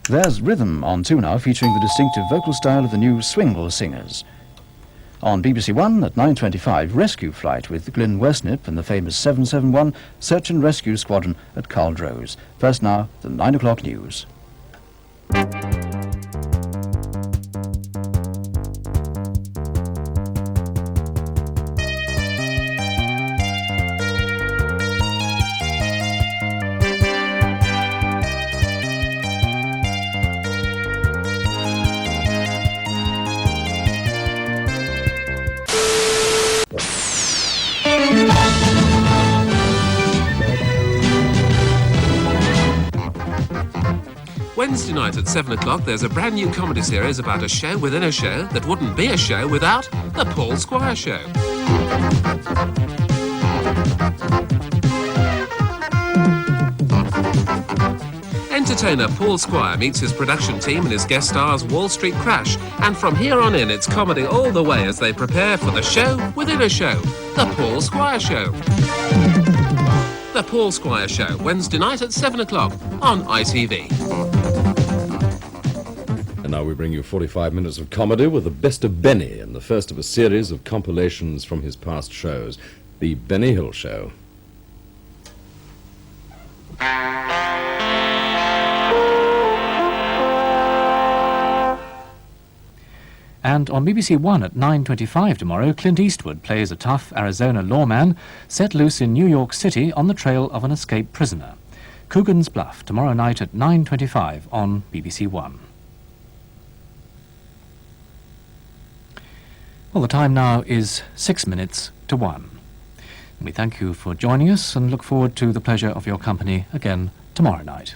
There's Rhythm on 2 now, featuring the distinctive vocal style of the new Swingle Singers. On BBC One at 9:25, Rescue Flight with Glyn Westnip and the famous 771 Search and Rescue Squadron at Caldrose. First now, the 9 o'clock news. Wednesday night at 7 o'clock, there's a brand new comedy series about a show within a show that wouldn't be a show without The Paul Squire Show. Entertainer Paul Squire meets his production team and his guest stars Wall Street Crash, and from here on in, it's comedy all the way as they prepare for the show within a show, The Paul Squire Show. The Paul Squire Show, Wednesday night at 7 o'clock on ITV. And now we bring you 45 minutes of comedy with the best of Benny, and the first of a series of compilations from his past shows, The Benny Hill Show. And on BBC One at 9:25 tomorrow, Clint Eastwood plays a tough Arizona lawman set loose in New York City on the trail of an escaped prisoner. Coogan's Bluff, tomorrow night at 9:25 on BBC One. Well, the time now is 6 minutes to 1. We thank you for joining us and look forward to the pleasure of your company again tomorrow night.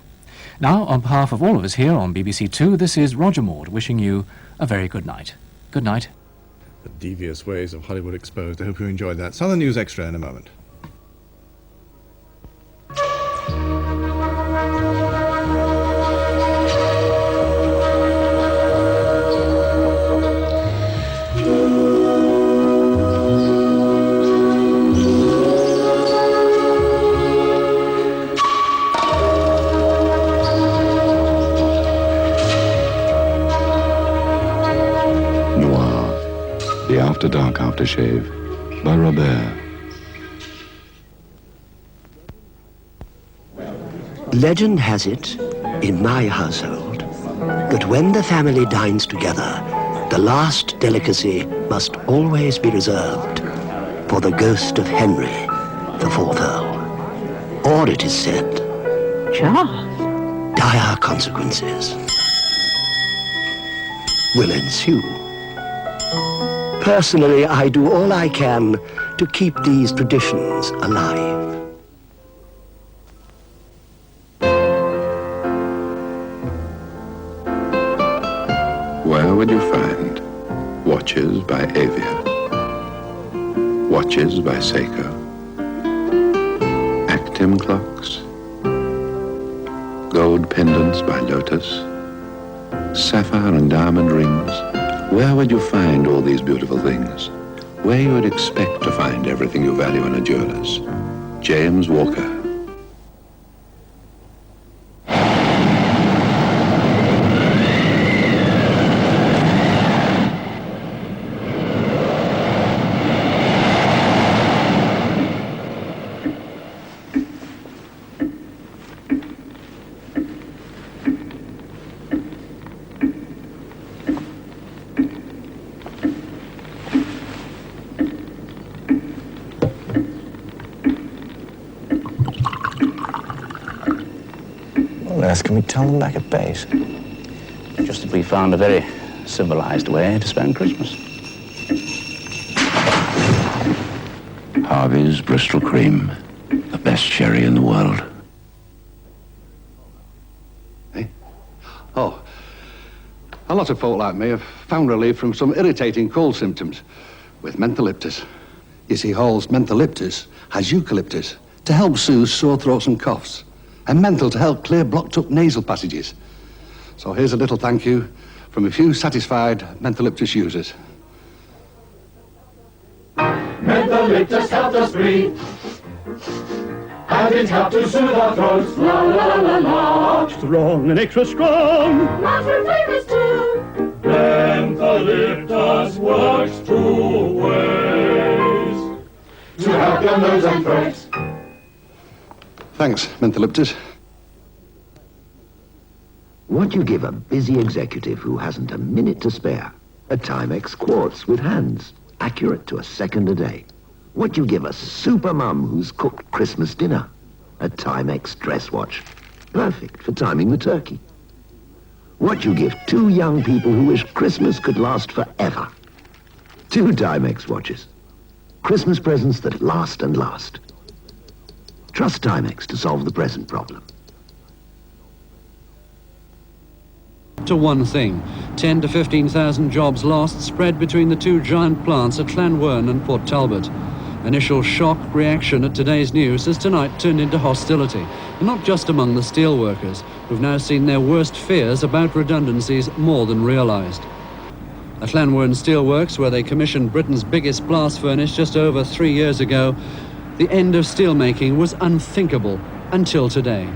Now, on behalf of all of us here on BBC Two, this is Roger Maud wishing you a very good night. Good night. The devious ways of Hollywood exposed. I hope you enjoyed that. Southern News Extra in a moment. The After Dark Aftershave by Robert. Legend has it, in my household, that when the family dines together, the last delicacy must always be reserved for the ghost of Henry, the fourth Earl. Or it is said, dire consequences will ensue. Personally, I do all I can to keep these traditions alive. Where would you find watches by Avia, watches by Seiko, Actim clocks, gold pendants by Lotus, sapphire and diamond rings? Where would you find all these beautiful things? Where you would expect to find everything you value in a jeweler's. James Walker. Can we tell them back at base? Just that we found a very civilized way to spend Christmas. Harvey's Bristol Cream, the best sherry in the world. Hey? Oh, a lot of folk like me have found relief from some irritating cold symptoms with mentholyptus. You see, Hall's mentholyptus has eucalyptus to help soothe sore throats and coughs, and menthol to help clear blocked up nasal passages. So here's a little thank you from a few satisfied mentholyptus users. Mentholyptus helped us breathe, and it's got to soothe our throats. La la la la. Strong and extra strong. Master flavors too. Mentholyptus works 2 ways to help your nose and throat. Thanks, Mentholyptus. What you give a busy executive who hasn't a minute to spare? A Timex quartz with hands, accurate to a second a day. What you give a super mum who's cooked Christmas dinner? A Timex dress watch, perfect for timing the turkey. What you give 2 young people who wish Christmas could last forever? 2 Timex watches. Christmas presents that last and last. Trust Timex to solve the present problem. To one thing, 10 to 15,000 jobs lost spread between the 2 giant plants at Llanwern and Port Talbot. Initial shock reaction at today's news has tonight turned into hostility, and not just among the steelworkers, who've now seen their worst fears about redundancies more than realised. At Llanwern Steelworks, where they commissioned Britain's biggest blast furnace just over 3 years ago, the end of steelmaking was unthinkable until today.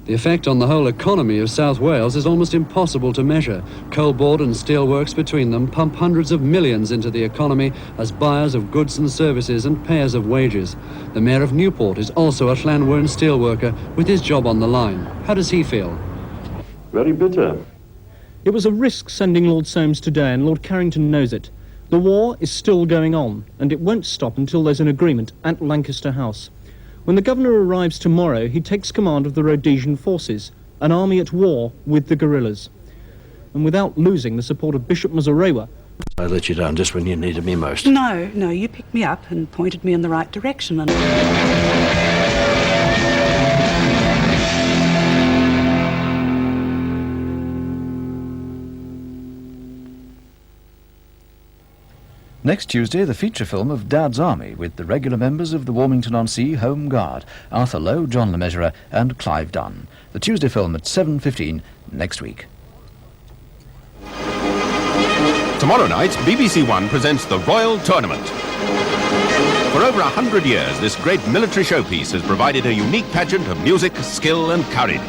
The effect on the whole economy of South Wales is almost impossible to measure. Coalboard and steelworks between them pump hundreds of millions into the economy as buyers of goods and services and payers of wages. The Mayor of Newport is also a Llanwern steelworker with his job on the line. How does he feel? Very bitter. It was a risk sending Lord Soames today, and Lord Carrington knows it. The war is still going on, and it won't stop until there's an agreement at Lancaster House. When the governor arrives tomorrow, he takes command of the Rhodesian forces, an army at war with the guerrillas. And without losing the support of Bishop Muzorewa. I let you down just when you needed me most. No, you picked me up and pointed me in the right direction. And Next Tuesday, the feature film of Dad's Army with the regular members of the Warmington-on-Sea Home Guard, Arthur Lowe, John Le Mesurier and Clive Dunn. The Tuesday film at 7:15 next week. Tomorrow night, BBC One presents the Royal Tournament. For over 100 years, this great military showpiece has provided a unique pageant of music, skill and courage.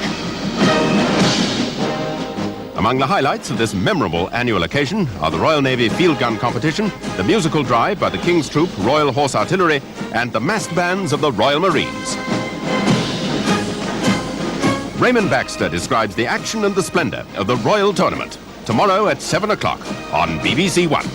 Among the highlights of this memorable annual occasion are the Royal Navy Field Gun Competition, the musical drive by the King's Troop, Royal Horse Artillery, and the massed bands of the Royal Marines. Raymond Baxter describes the action and the splendour of the Royal Tournament, tomorrow at 7 o'clock on BBC One.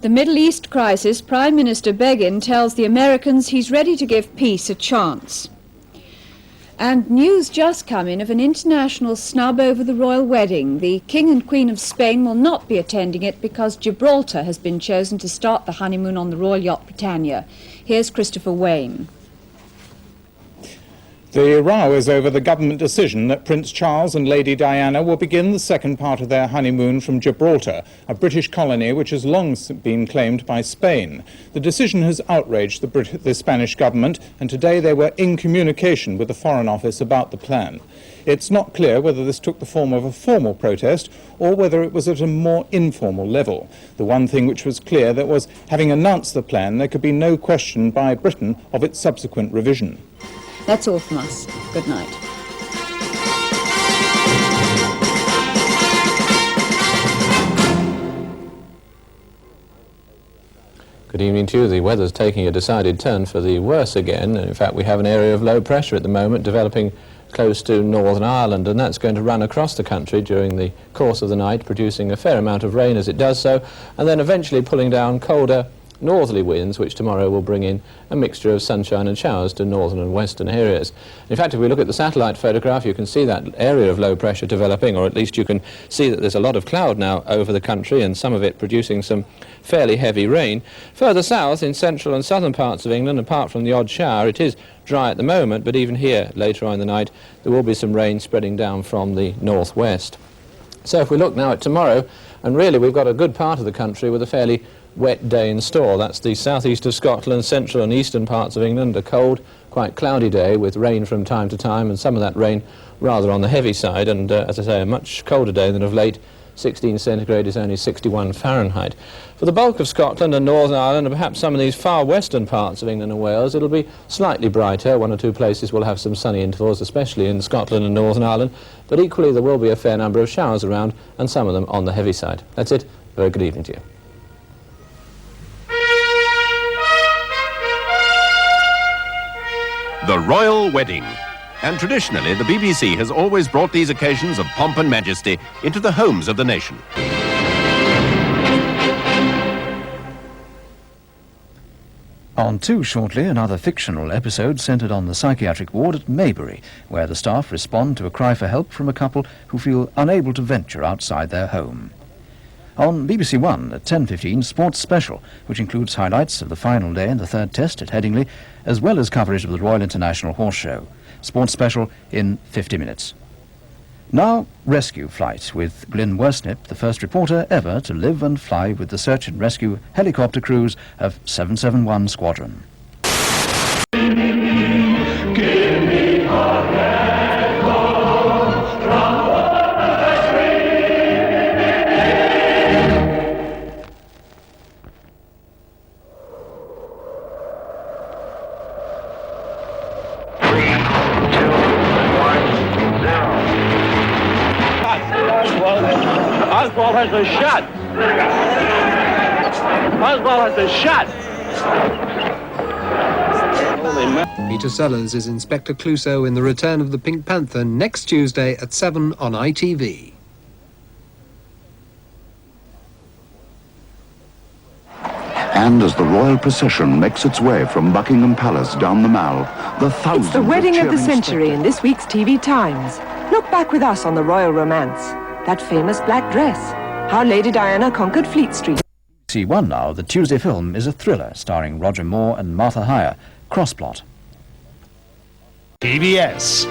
The Middle East crisis, Prime Minister Begin tells the Americans he's ready to give peace a chance. And news just come in of an international snub over the royal wedding. The King and Queen of Spain will not be attending it because Gibraltar has been chosen to start the honeymoon on the Royal Yacht Britannia. Here's Christopher Wayne. The row is over the government decision that Prince Charles and Lady Diana will begin the second part of their honeymoon from Gibraltar, a British colony which has long been claimed by Spain. The decision has outraged the Spanish government, and today they were in communication with the Foreign Office about the plan. It's not clear whether this took the form of a formal protest or whether it was at a more informal level. The one thing which was clear that was, having announced the plan, there could be no question by Britain of its subsequent revision. That's all from us. Good night. Good evening to you. The weather's taking a decided turn for the worse again. In fact, we have an area of low pressure at the moment developing close to Northern Ireland, and that's going to run across the country during the course of the night, producing a fair amount of rain as it does so, and then eventually pulling down colder northerly winds, which tomorrow will bring in a mixture of sunshine and showers to northern and western areas. In fact, if we look at the satellite photograph, you can see that area of low pressure developing, or at least you can see that there's a lot of cloud now over the country, and some of it producing some fairly heavy rain. Further south, in central and southern parts of England, apart from the odd shower, it is dry at the moment, but even here, later on in the night, there will be some rain spreading down from the northwest. So if we look now at tomorrow, and really we've got a good part of the country with a fairly wet day in store. That's the southeast of Scotland, central and eastern parts of England, a cold, quite cloudy day with rain from time to time, and some of that rain rather on the heavy side, and as I say, a much colder day than of late 16 centigrade is only 61 Fahrenheit. For the bulk of Scotland and Northern Ireland, and perhaps some of these far western parts of England and Wales, it'll be slightly brighter. One or two places will have some sunny intervals, especially in Scotland and Northern Ireland, but equally there will be a fair number of showers around, and some of them on the heavy side. That's it. Very good evening to you. The Royal Wedding. And traditionally, the BBC has always brought these occasions of pomp and majesty into the homes of the nation. On 2 shortly, another fictional episode centred on the psychiatric ward at Maybury, where the staff respond to a cry for help from a couple who feel unable to venture outside their home. On BBC One at 10:15, Sports Special, which includes highlights of the final day in the 3rd Test at Headingley, as well as coverage of the Royal International Horse Show. Sports Special in 50 minutes. Now, Rescue Flight with Glyn Worsnip, the first reporter ever to live and fly with the search and rescue helicopter crews of 771 Squadron. Oswald has a shot. Oswald has a shot. Peter Sellers is Inspector Clouseau in The Return of the Pink Panther next Tuesday at 7 on ITV. And as the royal procession makes its way from Buckingham Palace down the Mall, the thousands It's the wedding of the cheering century in this week's TV Times. Look back with us on the royal romance. That famous black dress. How Lady Diana conquered Fleet Street. BBC One now, the Tuesday film is a thriller starring Roger Moore and Martha Hyer, Crossplot. TBS.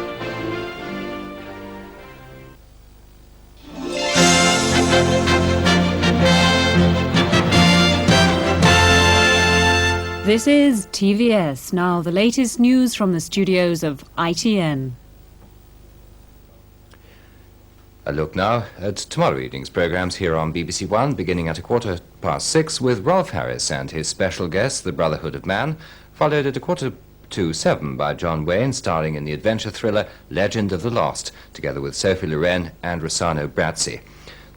This is TVS. Now the latest news from the studios of ITN. A look now at tomorrow evening's programmes here on BBC One, beginning at 6:15 with Rolf Harris and his special guest, The Brotherhood of Man, followed at 6:45 by John Wayne, starring in the adventure thriller Legend of the Lost, together with Sophie Loren and Rossano Brazzi.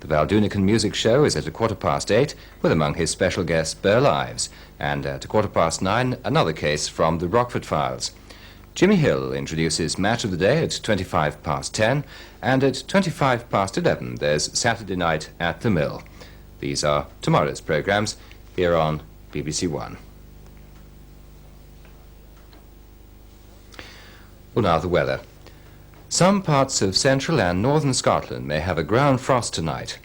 The Valdunican Music Show is at 8:15 with among his special guests Burl Ives, and at 9:15 another case from the Rockford Files. Jimmy Hill introduces Match of the Day at 10:25, and at 11:25 there's Saturday Night at the Mill. These are tomorrow's programmes here on BBC One. Well, now the weather. Some parts of central and northern Scotland may have a ground frost tonight.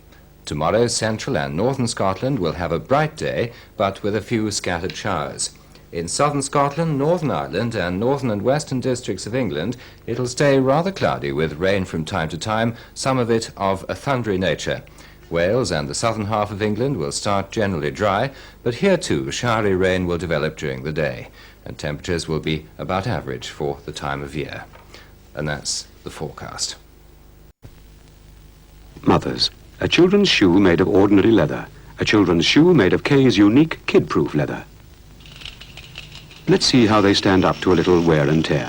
Tomorrow, central and northern Scotland will have a bright day, but with a few scattered showers. In southern Scotland, Northern Ireland and northern and western districts of England, it'll stay rather cloudy with rain from time to time, some of it of a thundery nature. Wales and the southern half of England will start generally dry, but here too showery rain will develop during the day, and temperatures will be about average for the time of year. And that's the forecast. Mothers, a children's shoe made of ordinary leather, a children's shoe made of Kay's unique kid-proof leather. Let's see how they stand up to a little wear and tear.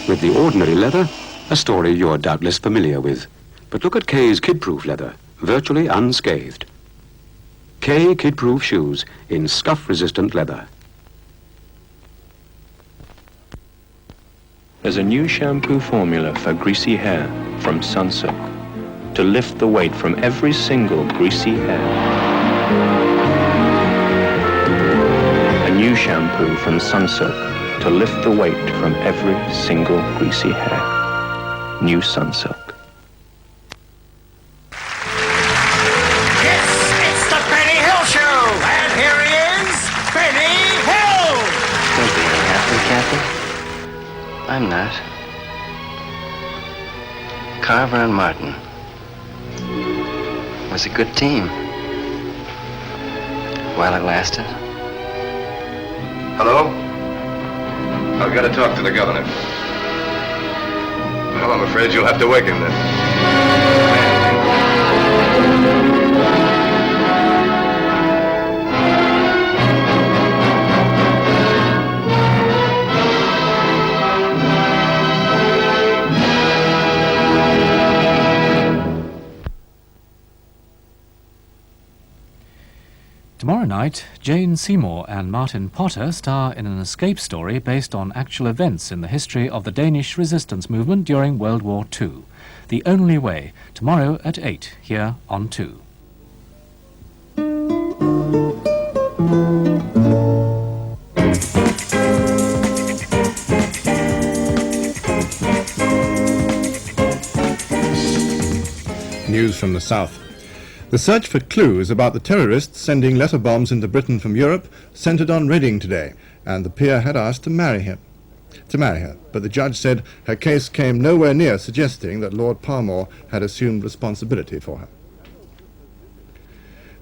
With the ordinary leather, a story you're doubtless familiar with. But look at Kay's kid-proof leather, virtually unscathed. Kay kid-proof shoes in scuff-resistant leather. There's a new shampoo formula for greasy hair from Sunsilk to lift the weight from every single greasy hair. A new shampoo from Sunsilk to lift the weight from every single greasy hair. New Sunsilk. It's the Benny Hill Show, and here he is, Benny Hill! Don't be unhappy, Captain. I'm not. Carver and Martin was a good team. While it lasted. Hello? I've got to talk to the governor. Well, I'm afraid you'll have to wake him then. Tomorrow night, Jane Seymour and Martin Potter star in an escape story based on actual events in the history of the Danish resistance movement during World War II. The Only Way, tomorrow at 8, here on 2. News from the south. The search for clues about the terrorists sending letter bombs into Britain from Europe centred on Reading today, and the peer had asked to marry her. But the judge said her case came nowhere near suggesting that Lord Parmore had assumed responsibility for her.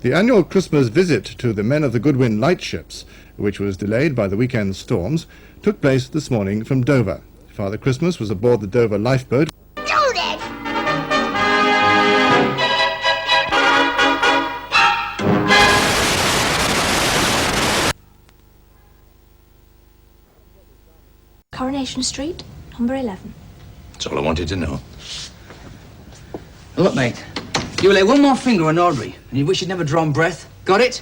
The annual Christmas visit to the Men of the Goodwin lightships, which was delayed by the weekend storms, took place this morning from Dover. Father Christmas was aboard the Dover lifeboat. Coronation Street, number 11. That's all I wanted to know. Look, mate, you lay one more finger on Audrey, and you wish you'd never drawn breath. Got it?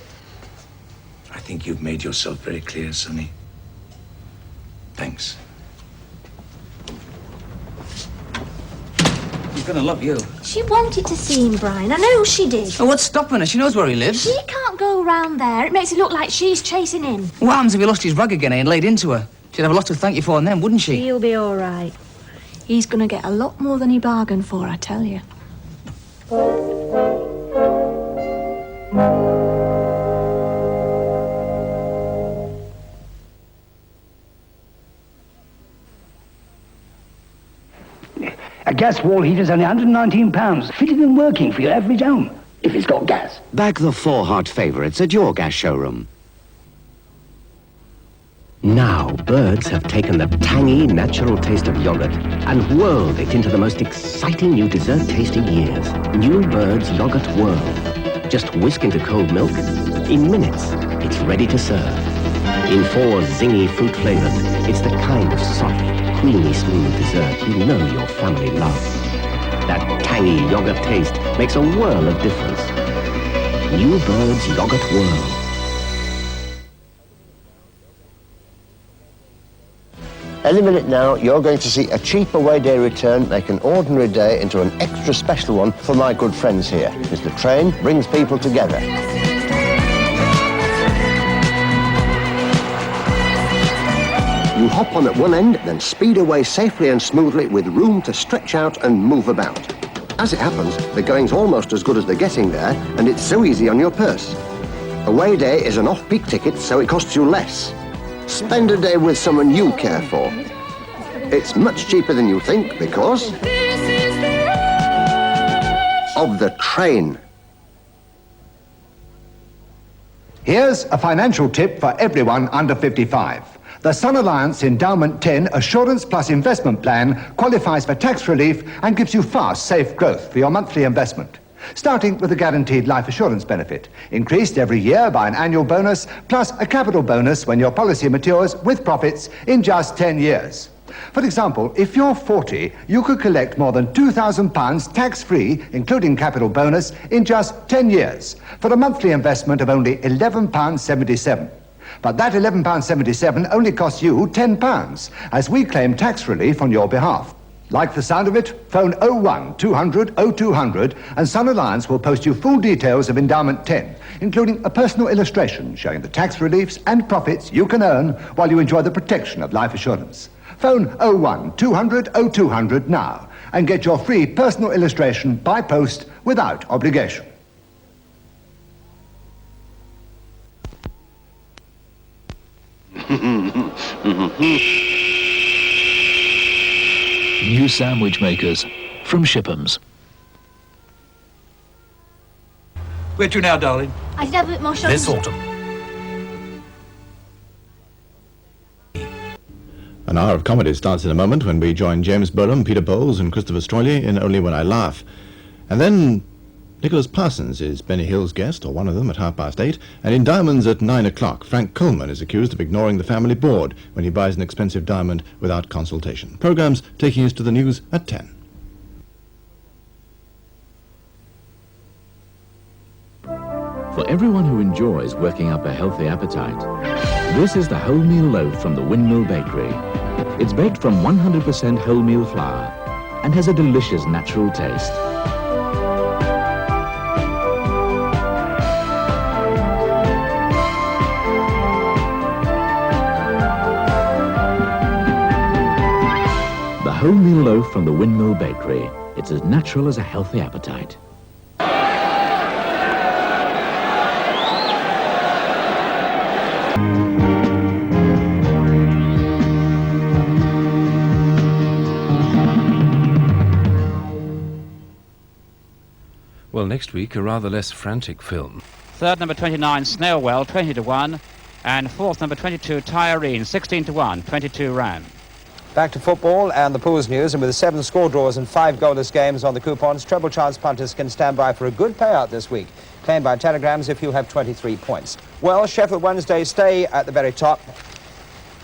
I think you've made yourself very clear, Sonny. Thanks. He's gonna love you. She wanted to see him, Brian. I know she did. Oh, what's stopping her? She knows where he lives. She can't go around there. It makes it look like she's chasing him. What happens if he lost his rug again and laid into her? She'd have a lot to thank you for then, wouldn't she? She'll be all right. He's going to get a lot more than he bargained for, I tell you. A gas wall heater's only £119, fitted and working for your average home, if it's got gas. Back the 4 hot favourites at your gas showroom. Now, Birds have taken the tangy, natural taste of yogurt and whirled it into the most exciting new dessert-tasting years. New Birds Yogurt Whirl. Just whisk into cold milk. In minutes, it's ready to serve. In 4 zingy fruit flavors, it's the kind of soft, creamy smooth dessert you know your family loves. That tangy yogurt taste makes a world of difference. New Birds Yogurt Whirl. Any minute now, you're going to see a cheap away day return make an ordinary day into an extra special one for my good friends here. Mr. Train brings people together. You hop on at one end, then speed away safely and smoothly with room to stretch out and move about. As it happens, the going's almost as good as the getting there, and it's so easy on your purse. Away day is an off-peak ticket, so it costs you less. Spend a day with someone you care for. It's much cheaper than you think because of the train. Here's a financial tip for everyone under 55. The Sun Alliance Endowment 10 Assurance Plus Investment Plan qualifies for tax relief and gives you fast, safe growth for your monthly investment. Starting with a guaranteed life assurance benefit, increased every year by an annual bonus, plus a capital bonus when your policy matures with profits in just 10 years. For example, if you're 40, you could collect more than £2,000 tax-free, including capital bonus, in just 10 years, for a monthly investment of only £11.77. But that £11.77 only costs you £10, as we claim tax relief on your behalf. Like the sound of it? Phone 01 200 0200 and Sun Alliance will post you full details of Endowment 10, including a personal illustration showing the tax reliefs and profits you can earn while you enjoy the protection of life assurance. Phone 01 200 0200 now and get your free personal illustration by post without obligation. New sandwich makers from Shipham's. Where to now, darling? I did have a bit more shopping. This autumn. An hour of comedy starts in a moment when we join James Bolam, Peter Bowles and Christopher Stoyle in Only When I Laugh. And then Nicholas Parsons is Benny Hill's guest, or one of them, at 8:30, and in Diamonds at 9 o'clock, Frank Coleman is accused of ignoring the family board when he buys an expensive diamond without consultation. Programmes taking us to the news at 10. For everyone who enjoys working up a healthy appetite, this is the wholemeal loaf from the Windmill Bakery. It's baked from 100% wholemeal flour and has a delicious natural taste. The wholemeal loaf from the Windmill Bakery. It's as natural as a healthy appetite. Well, next week, a rather less frantic film. Third, number 29, Snailwell, 20-1. And fourth, number 22, Tyrene, 16-1, 22 ran. Back to football and the pools news, and with 7 score draws and 5 goalless games on the coupons, treble chance punters can stand by for a good payout this week. Claim by telegrams if you have 23 points. Well, Sheffield Wednesday stay at the very top.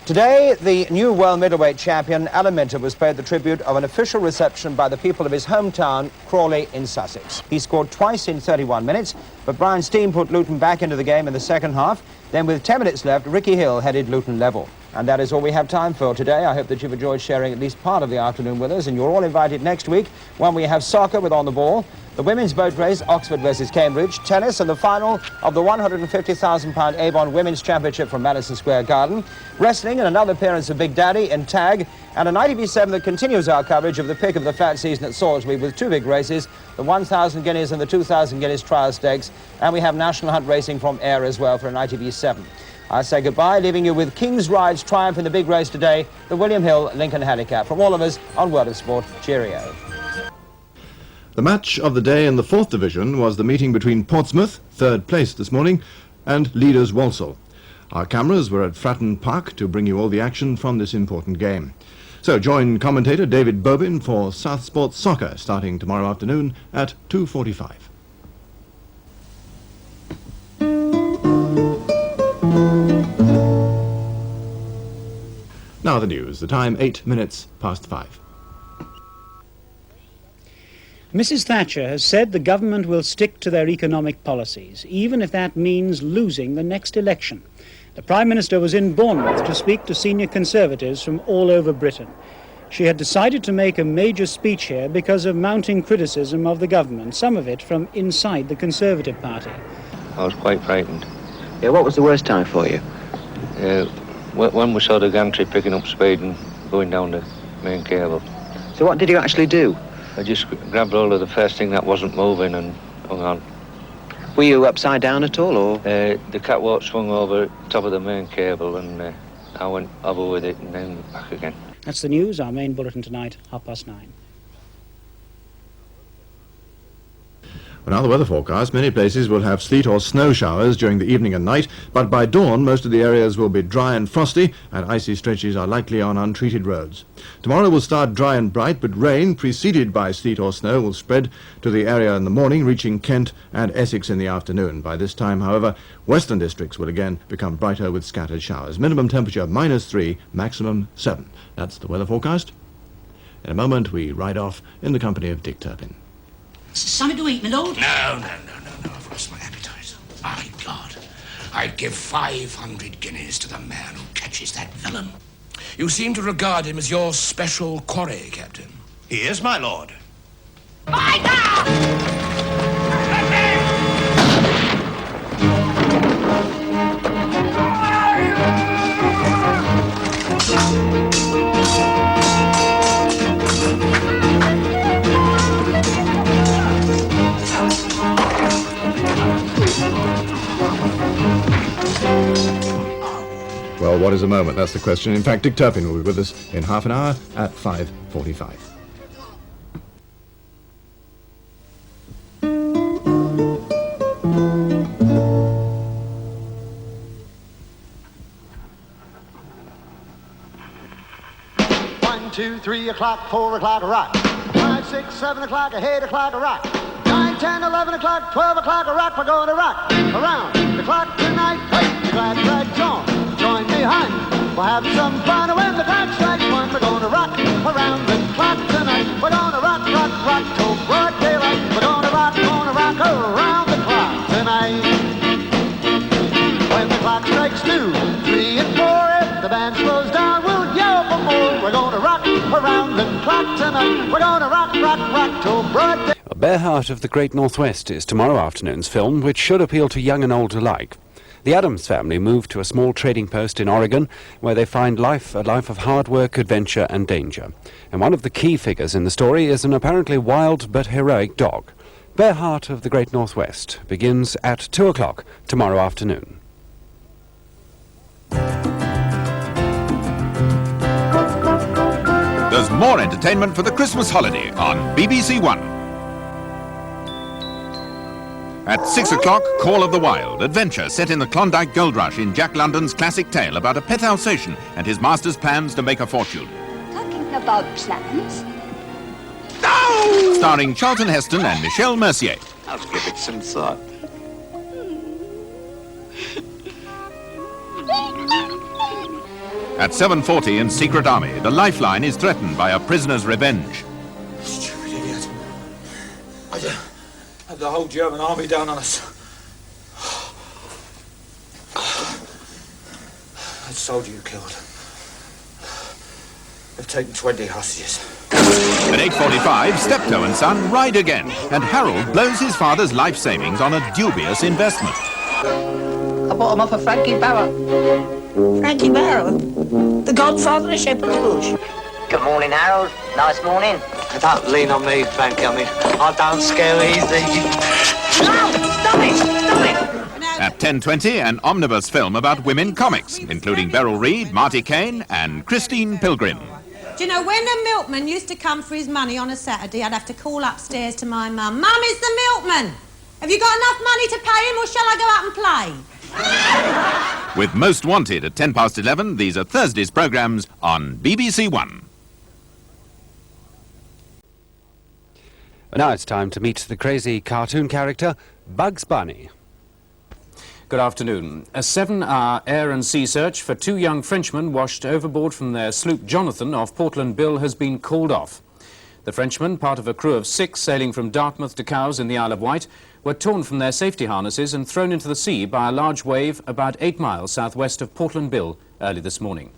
Today, the new world middleweight champion, Alan Minter, was paid the tribute of an official reception by the people of his hometown, Crawley in Sussex. He scored twice in 31 minutes, but Brian Steam put Luton back into the game in the second half. Then with 10 minutes left, Ricky Hill headed Luton level. And that is all we have time for today. I hope that you've enjoyed sharing at least part of the afternoon with us, and you're all invited next week when we have soccer with On the Ball, the women's boat race, Oxford versus Cambridge, tennis, and the final of the £150,000 Avon Women's Championship from Madison Square Garden, wrestling and another appearance of Big Daddy and tag, and an ITV7 that continues our coverage of the pick of the fat season at Salisbury with 2 big races, the 1,000 guineas and the 2,000 guineas trial stakes, and we have National Hunt Racing from Ayr as well for an ITV7. I say goodbye, leaving you with King's Ride's triumph in the big race today, the William Hill Lincoln Handicap. From all of us on World of Sport, cheerio. The match of the day in the 4th Division was the meeting between Portsmouth, 3rd place this morning, and leaders Walsall. Our cameras were at Fratton Park to bring you all the action from this important game. So join commentator David Bobin for South Sports Soccer starting tomorrow afternoon at 2:45. Now the news, the time 8 minutes past 5. Mrs. Thatcher has said the government will stick to their economic policies, even if that means losing the next election. The Prime Minister was in Bournemouth to speak to senior Conservatives from all over Britain. She had decided to make a major speech here because of mounting criticism of the government, some of it from inside the Conservative Party. I was quite frightened. Yeah, what was the worst time for you? When we saw the gantry picking up speed and going down the main cable. So what did you actually do? I just grabbed hold of the first thing that wasn't moving and hung on. Were you upside down at all, or? The catwalk swung over top of the main cable and I went over with it and then back again. That's the news, our main bulletin tonight, 9:30. Well, now the weather forecast. Many places will have sleet or snow showers during the evening and night, but by dawn most of the areas will be dry and frosty, and icy stretches are likely on untreated roads. Tomorrow will start dry and bright, but rain, preceded by sleet or snow, will spread to the area in the morning, reaching Kent and Essex in the afternoon. By this time, however, western districts will again become brighter with scattered showers. Minimum temperature -3, maximum 7. That's the weather forecast. In a moment, we ride off in the company of Dick Turpin. Something to eat, my lord? No, I've lost my appetite. My God, I'd give 500 guineas to the man who catches that villain. You seem to regard him as your special quarry, Captain. He is, my lord. Well, what is a moment? That's the question. In fact, Dick Turpin will be with us in half an hour at 5:45. 2, 3 o'clock, 4 o'clock, a rock. 5, 6, 7 o'clock, 8 o'clock, a rock. 9, 10, 11 o'clock, 12 o'clock, a rock. We're going to rock around the clock tonight. Hey, glad rags on, join me, honey. We'll have some fun when the clock strikes 1. We're going to rock around the clock tonight. We're going to rock, rock, rock till broad daylight. We're going to rock around the clock tonight. When the clock strikes 2, 3, and 4, if the band slows down, we'll yell for more. We're going to rock around the clock tonight. We're going to rock, rock, rock till broad daylight. Bearheart of the Great Northwest is tomorrow afternoon's film, which should appeal to young and old alike. The Adams family moved to a small trading post in Oregon, where they find a life of hard work, adventure and danger. And one of the key figures in the story is an apparently wild but heroic dog. Bearheart of the Great Northwest begins at 2 o'clock tomorrow afternoon. There's more entertainment for the Christmas holiday on BBC One. At 6 o'clock, Call of the Wild, adventure set in the Klondike Gold Rush in Jack London's classic tale about a pet Alsatian and his master's plans to make a fortune. Talking about plans? No! Starring Charlton Heston and Michelle Mercier. I'll give it some thought. At 7:40 in Secret Army, the lifeline is threatened by a prisoner's revenge. Stupid idiot. Had the whole German army down on us. That soldier you killed. They've taken 20 hostages. At 8:45, Steptoe and Son ride again, and Harold blows his father's life savings on a dubious investment. I bought him off of Frankie Barrow. Frankie Barrow? The godfather of Shepherd's Bush. Good morning, Harold. Nice morning. Don't lean on me, Frankie. I don't scare easy. No! Stop it! Stop it! At 10:20, an omnibus film about women comics, including Beryl Reid, Marty Kane, and Christine Pilgrim. Do you know, when the milkman used to come for his money on a Saturday, I'd have to call upstairs to my mum. Mum, it's the milkman. Have you got enough money to pay him, or shall I go out and play? With Most Wanted at 11:10, these are Thursday's programmes on BBC One. Now it's time to meet the crazy cartoon character, Bugs Bunny. Good afternoon. A 7-hour air and sea search for 2 young Frenchmen washed overboard from their sloop Jonathan off Portland Bill has been called off. The Frenchmen, part of a crew of 6 sailing from Dartmouth to Cowes in the Isle of Wight, were torn from their safety harnesses and thrown into the sea by a large wave about 8 miles southwest of Portland Bill early this morning.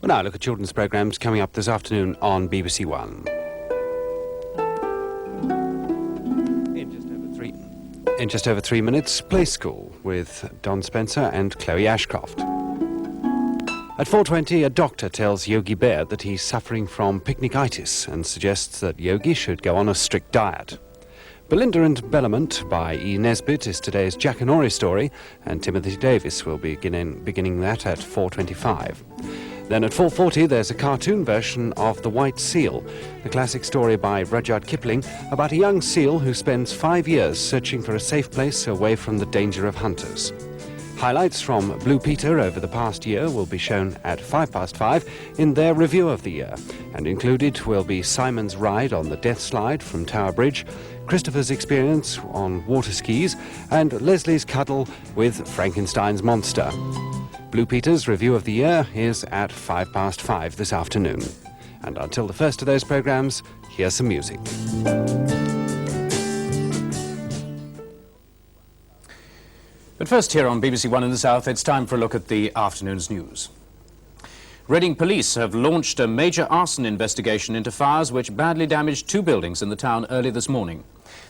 Well, now look at children's programmes coming up this afternoon on BBC One. In just over 3 minutes, Play School with Don Spencer and Chloe Ashcroft. At 4:20, a doctor tells Yogi Bear that he's suffering from picnic-itis and suggests that Yogi should go on a strict diet. Belinda and Bellament by E. Nesbitt is today's Jack and Ori story, and Timothy Davis will be beginning that at 4:25. Then at 4:40, there's a cartoon version of The White Seal, the classic story by Rudyard Kipling about a young seal who spends 5 years searching for a safe place away from the danger of hunters. Highlights from Blue Peter over the past year will be shown at 5:05 in their review of the year, and included will be Simon's ride on the Death Slide from Tower Bridge, Christopher's experience on water skis, and Leslie's cuddle with Frankenstein's monster. Blue Peter's review of the year is at 5:05 this afternoon. And until the first of those programmes, here's some music. But first, here on BBC One in the South, it's time for a look at the afternoon's news. Reading police have launched a major arson investigation into fires which badly damaged 2 buildings in the town early this morning.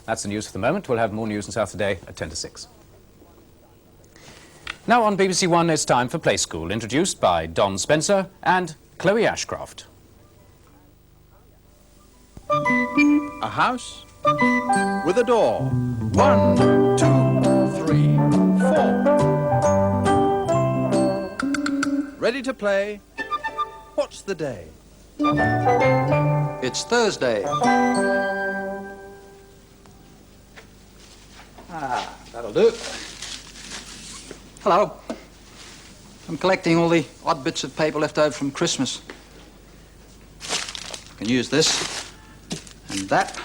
That's the news for the moment. We'll have more news in South today at 10:06. Now on BBC One, it's time for Play School, introduced by Don Spencer and Chloe Ashcroft. A house with a door. 1, 2, 3, 4. Ready to play? What's the day? It's Thursday. That'll do. Hello. I'm collecting all the odd bits of paper left over from Christmas. can use this and that.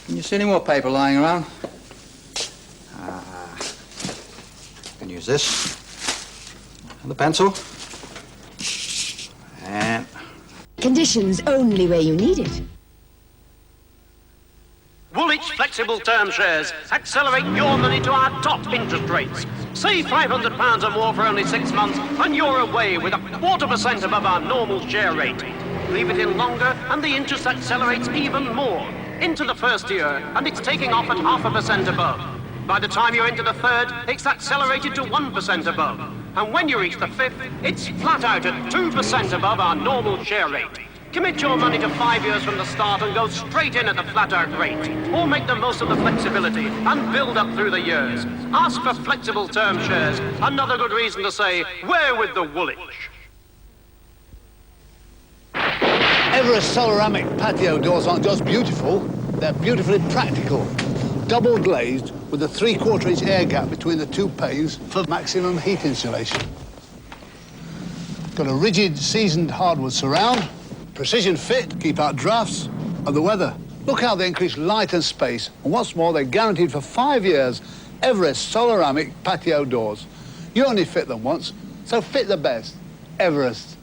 Can you see any more paper lying around? Can use this and the pencil. And Conditions only where you need it. Woolwich flexible term shares accelerate your money to our top interest rates. Save £500 or more for only 6 months, and you're away with 0.25% above our normal share rate. Leave it in longer, and the interest accelerates even more. Into the first year, and it's taking off at 0.5% above. By the time you're into the third, it's accelerated to 1% above. And when you reach the fifth, it's flat out at 2% above our normal share rate. Commit your money to 5 years from the start and go straight in at the flat-out rate. Or make the most of the flexibility and build up through the years. Ask for flexible term shares. Another good reason to say, we're with the Woolwich. Everest Soloramic patio doors aren't just beautiful, they're beautifully practical. Double glazed with a 3/4-inch air gap between the two panes for maximum heat insulation. Got a rigid, seasoned hardwood surround. Precision fit, keep out drafts, and the weather. Look how they increase light and space, and what's more, they're guaranteed for 5 years. Everest Soloramic patio doors. You only fit them once, so fit the best. Everest.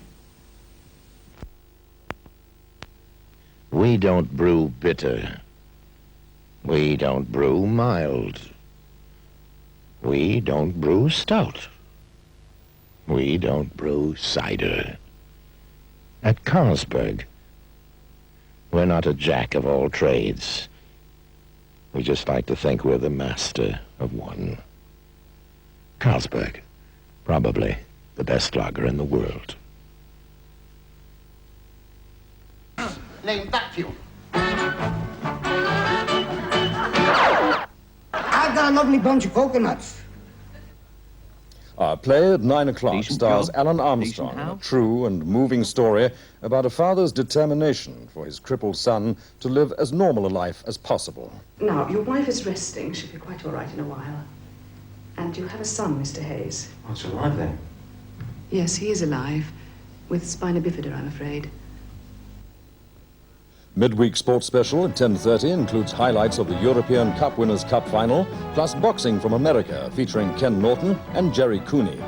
We don't brew bitter. We don't brew mild. We don't brew stout. We don't brew cider. At Carlsberg, we're not a jack of all trades. We just like to think we're the master of one. Carlsberg, probably the best lager in the world. Name vacuum. I've got a lovely bunch of coconuts. Our play at 9 o'clock stars Alan Armstrong in a true and moving story about a father's determination for his crippled son to live as normal a life as possible. Now, your wife is resting. She'll be quite all right in a while. And you have a son, Mr. Hayes. What's alive then? Yes, he is alive. With spina bifida, I'm afraid. Midweek sports special at 10:30 includes highlights of the European Cup Winners' Cup final, plus boxing from America featuring Ken Norton and Jerry Cooney.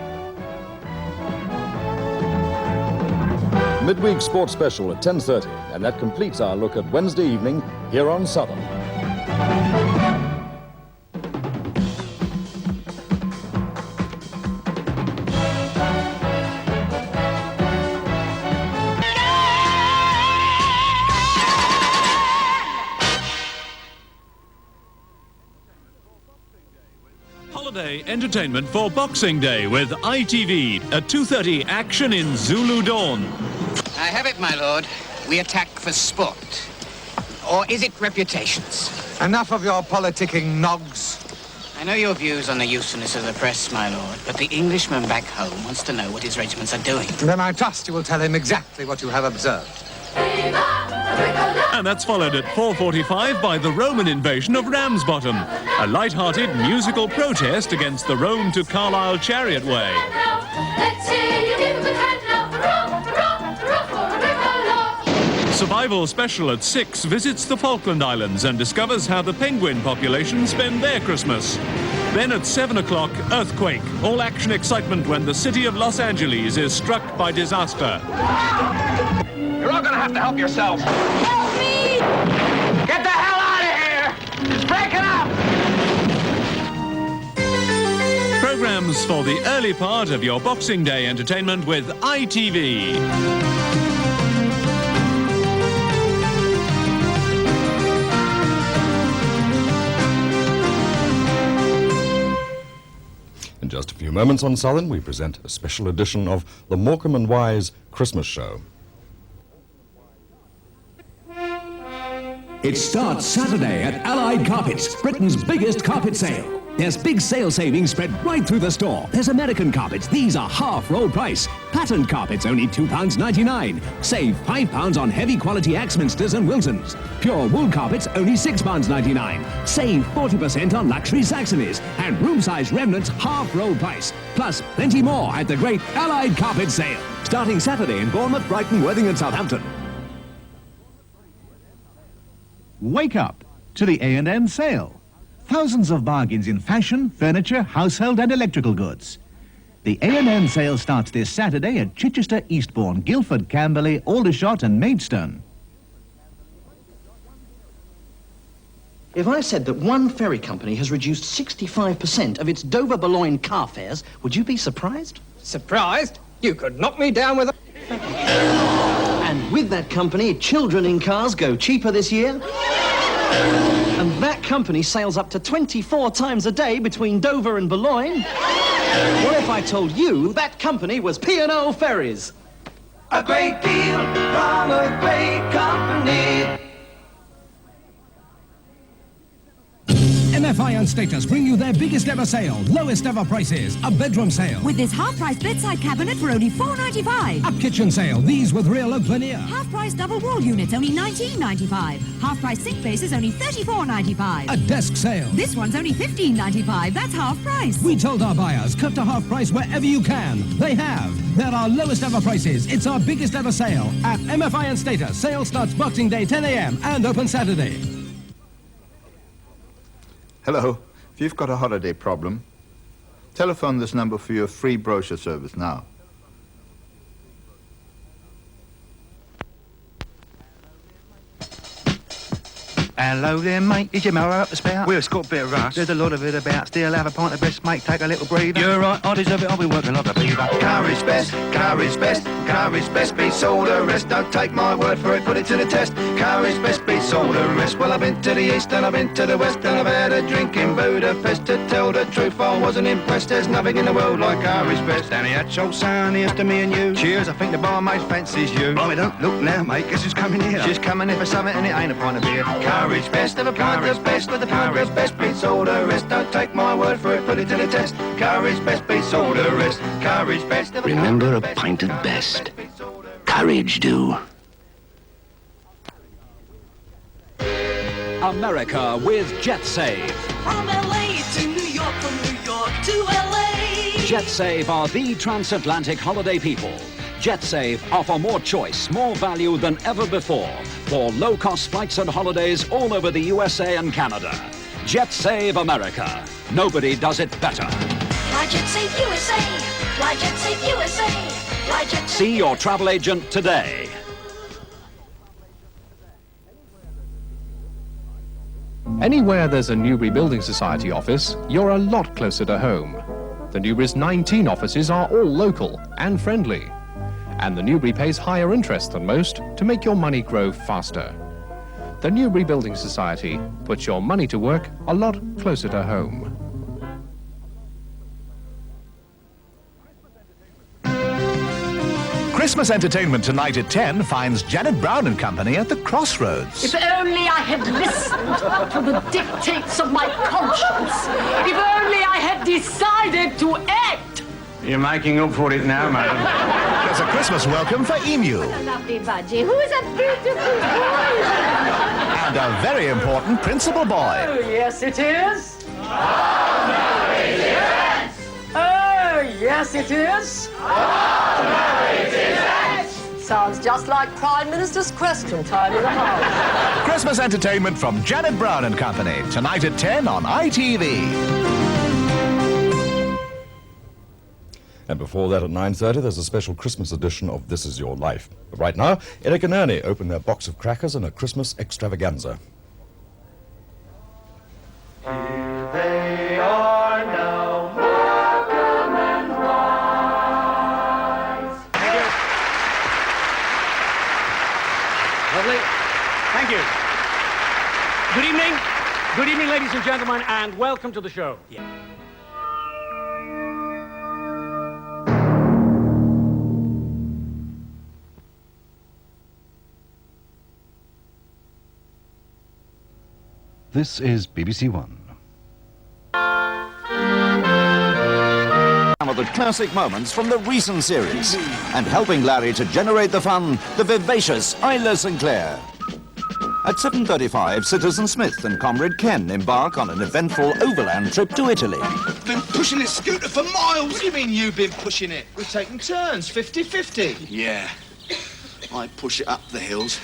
Midweek sports special at 10:30, and that completes our look at Wednesday evening here on Southern. Holiday entertainment for Boxing Day with ITV at 2:30 action in Zulu Dawn. I have it, my lord. We attack for sport. Or is it reputations? Enough of your politicking, Noggs. I know your views on the usefulness of the press, my lord, but the Englishman back home wants to know what his regiments are doing. Then I trust you will tell him exactly what you have observed. And that's followed at 4:45 by the Roman invasion of Ramsbottom, a light-hearted musical protest against the Rome to Carlisle chariot way. Survival Special at 6 visits the Falkland Islands and discovers how the penguin population spend their Christmas. Then at 7 o'clock, Earthquake, all action excitement when the city of Los Angeles is struck by disaster. You're all gonna have to help yourselves. Help me! Get the hell out of here! It's breaking up! Programs for the early part of your Boxing Day entertainment with ITV. In just a few moments on Southern, we present a special edition of the Morecambe and Wise Christmas Show. It starts Saturday at Allied Carpets, Britain's biggest carpet sale. There's big sale savings spread right through the store. There's American carpets. These are half roll price. Patterned carpets, only £2.99. Save £5 on heavy quality Axminsters and Wilsons. Pure wool carpets, only £6.99. Save 40% on luxury Saxonies. And room size remnants, half roll price. Plus plenty more at the great Allied Carpet sale. Starting Saturday in Bournemouth, Brighton, Worthing and Southampton. Wake up to the A&N sale. Thousands of bargains in fashion, furniture, household and electrical goods. The A&N sale starts this Saturday at Chichester, Eastbourne, Guildford, Camberley, Aldershot and Maidstone. If I said that one ferry company has reduced 65% of its Dover-Boulogne car fares, would you be surprised? Surprised? You could knock me down with a... And with that company, children in cars go cheaper this year. And that company sails up to 24 times a day between Dover and Boulogne. What if I told you that company was P&O Ferries? A great deal from a great company. MFI and Status bring you their biggest ever sale, lowest ever prices, a bedroom sale. With this half-price bedside cabinet for only $4.95. A kitchen sale, these with real oak veneer. Half-price double wall units, only $19.95. Half-price sink bases, only $34.95. A desk sale. This one's only $15.95. That's half price. We told our buyers, cut to half price wherever you can. They have. They're our lowest ever prices. It's our biggest ever sale at MFI and Status. Sale starts Boxing Day 10 a.m. and open Saturday. Hello. If you've got a holiday problem, telephone this number for your free brochure service now. Hello there, mate. Is your mower up the spout? Well, it's got a bit of rust. There's a lot of it about. Still have a pint of best, mate. Take a little breather. You're right. I deserve it. I've been working like a beaver. Car is best, car is best, car is best, beats all the rest. Don't take my word for it, put it to the test. Car is best, beats all the rest. Well, I've been to the east and I've been to the west and I've had a drink in Budapest. To tell the truth, I wasn't impressed. There's nothing in the world like car is best. Danny Hatchell, son, here's to me and you. Cheers, I think the barmaid fancies you. Blimey, don't look now, mate. Guess who's coming here? She's coming here for something and it ain't a pint of beer. Car is best, have a pint of best, with the pint of best beats all the rest. Don't take my word for it, put it to the test. Car is best, beats all the rest. Car is best. Remember a pint of best. Courage do. America with JetSave. From LA to New York, from New York to LA. JetSave are the transatlantic holiday people. JetSave offer more choice, more value than ever before for low-cost flights and holidays all over the USA and Canada. JetSave America. Nobody does it better. Fly JetSave USA. Fly JetSave USA. Fly JetSave. See your travel agent today. Anywhere there's a Newbury Building Society office, you're a lot closer to home. The Newbury's 19 offices are all local and friendly. And the Newbury pays higher interest than most to make your money grow faster. The Newbury Building Society puts your money to work a lot closer to home. Christmas entertainment tonight at 10 finds Janet Brown and Company at the Crossroads. If only I had listened to the dictates of my conscience. If only I had decided to act. You're making up for it now, madam. There's a Christmas welcome for Emu. A lovely budgie. Who's a beautiful boy? And a very important principal boy. Oh, yes, it is. Oh, no, it isn't. Oh, yes, it is. Oh, no, it isn't. Sounds just like Prime Minister's question time in the house. Christmas entertainment from Janet Brown and Company, tonight at 10 on ITV. And before that at 9:30, there's a special Christmas edition of This Is Your Life. But right now, Eric and Ernie open their box of crackers in a Christmas extravaganza. Here they are now, welcome and rise. Thank you. Lovely. Thank you. Good evening. Good evening, ladies and gentlemen, and welcome to the show. This is BBC One. Some of the classic moments from the recent series. And helping Larry to generate the fun, the vivacious Isla Sinclair. At 7:35, Citizen Smith and Comrade Ken embark on an eventful overland trip to Italy. Been pushing this scooter for miles. What do you mean you've been pushing it? We're taking turns, 50-50. Yeah. I push it up the hills,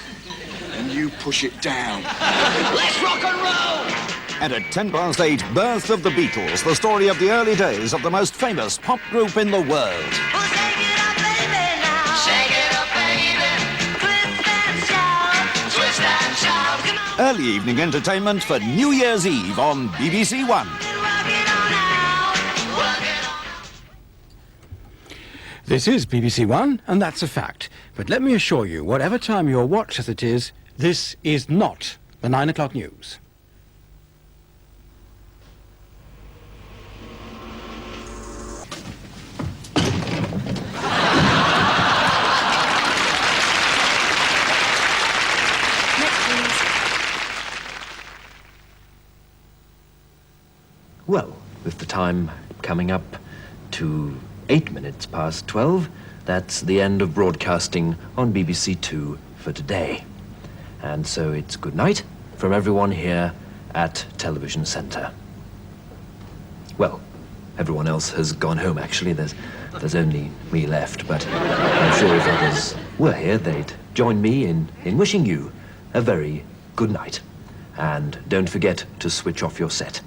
and and you push it down. Let's rock and roll! And at 8:10, Birth of the Beatles, the story of the early days of the most famous pop group in the world. Early evening entertainment for New Year's Eve on BBC One. This is BBC One, and that's a fact. But let me assure you, whatever time your watch says it is, this is not the 9 o'clock news. Well, with the time coming up to 8 minutes past 12, that's the end of broadcasting on BBC Two for today. And so it's good night from everyone here at Television Centre. Well, everyone else has gone home, actually. There's only me left, but I'm sure if others were here, they'd join me in wishing you a very good night. And don't forget to switch off your set.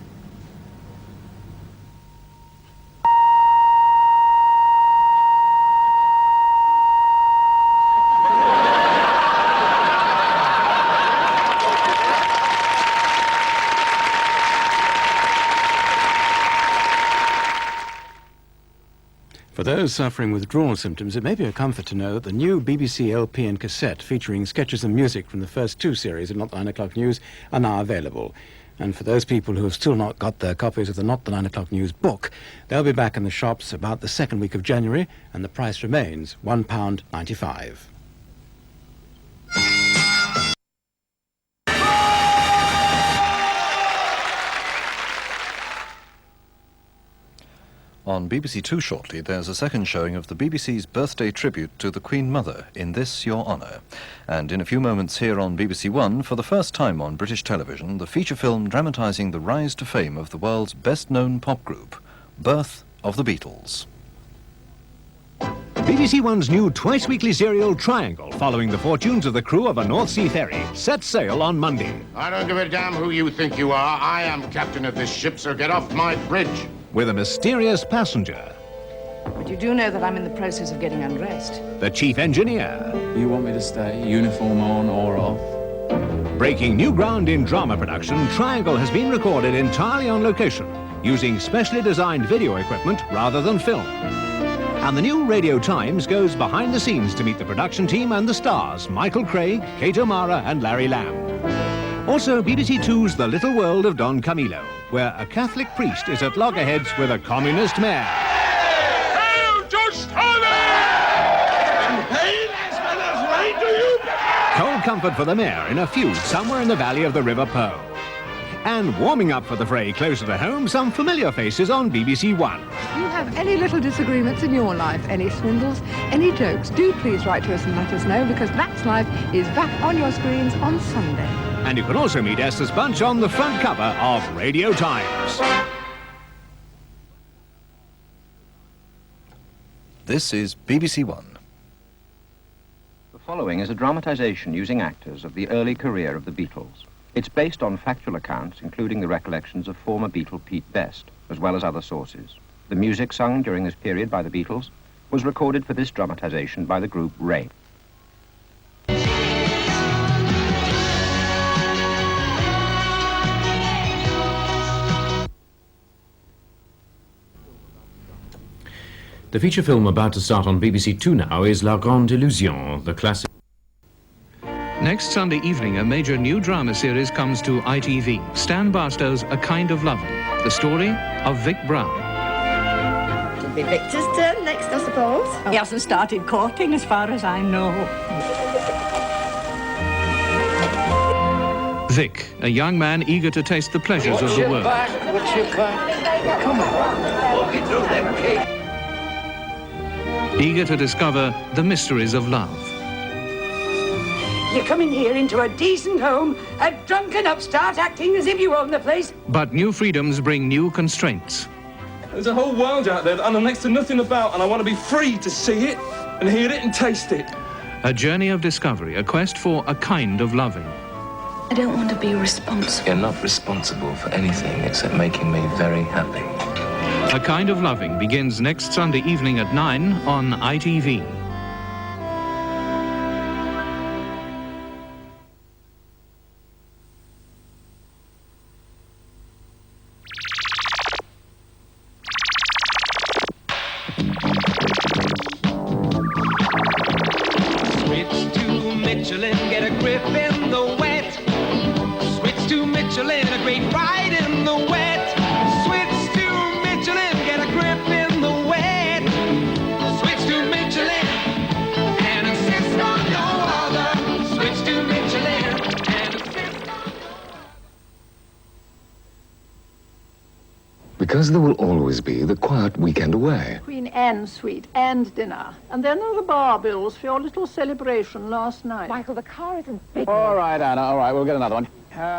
For those suffering withdrawal symptoms, it may be a comfort to know that the new BBC LP and cassette featuring sketches and music from the first two series of Not the 9 O'Clock News are now available. And for those people who have still not got their copies of the Not the 9 O'Clock News book, they'll be back in the shops about the second week of January, and the price remains £1.95. On BBC Two shortly, there's a second showing of the BBC's birthday tribute to the Queen Mother, In This Your Honour. And in a few moments here on BBC One, for the first time on British television, the feature film dramatising the rise to fame of the world's best-known pop group, Birth of the Beatles. BBC One's new twice-weekly serial Triangle, following the fortunes of the crew of a North Sea ferry, sets sail on Monday. I don't give a damn who you think you are. I am captain of this ship, so get off my bridge. With a mysterious passenger, But you do know that I'm in the process of getting undressed. the chief engineer, You want me to stay, uniform on or off? breaking new ground in drama production, Triangle has been recorded entirely on location, using specially designed video equipment rather than film. And the new Radio Times goes behind the scenes to meet the production team and the stars, Michael Craig, Kate O'Mara and Larry Lamb. Also, BBC Two's The Little World of Don Camillo, where a Catholic priest is at loggerheads with a communist mayor. Hail to Stalin! And hail as well as rain to you! Cold comfort for the mayor in a feud somewhere in the valley of the River Po. And warming up for the fray closer to home, some familiar faces on BBC One. If you have any little disagreements in your life, any swindles, any jokes, do please write to us and let us know, because That's Life is back on your screens on Sunday. And you can also meet Esther's Bunch on the front cover of Radio Times. This is BBC One. The following is a dramatisation using actors of the early career of the Beatles. It's based on factual accounts, including the recollections of former Beatle Pete Best, as well as other sources. The music sung during this period by the Beatles was recorded for this dramatisation by the group Rain. The feature film about to start on BBC Two now is La Grande Illusion, the classic. Next Sunday evening, a major new drama series comes to ITV. Stan Barstow's A Kind of Loving, the story of Vic Brown. It'll be Victor's turn next, I suppose. He hasn't started courting as far as I know. Vic, a young man eager to taste the pleasures of the world. What's your back? Come on. Walk into them cake. Eager to discover the mysteries of love. You come in here into a decent home, a drunken upstart acting as if you own the place. But new freedoms bring new constraints. There's a whole world out there that I know next to nothing about, and I want to be free to see it and hear it and taste it. A journey of discovery, a quest for a kind of loving. I don't want to be responsible. You're not responsible for anything except making me very happy. A Kind of Loving begins next Sunday evening at 9 on ITV. Switch to Michelin, get a grip in the wet. Switch to Michelin, a great ride in the wet. Switch to Michelin, get a grip in the wet. Switch to Michelin, and insist on no other. Switch to Michelin, and insist on... Because there will always be the quiet weekend away. Queen Anne suite and dinner. And then there are the bar bills for your little celebration last night. Michael, the car isn't big. All right, Anna, all right, we'll get another one.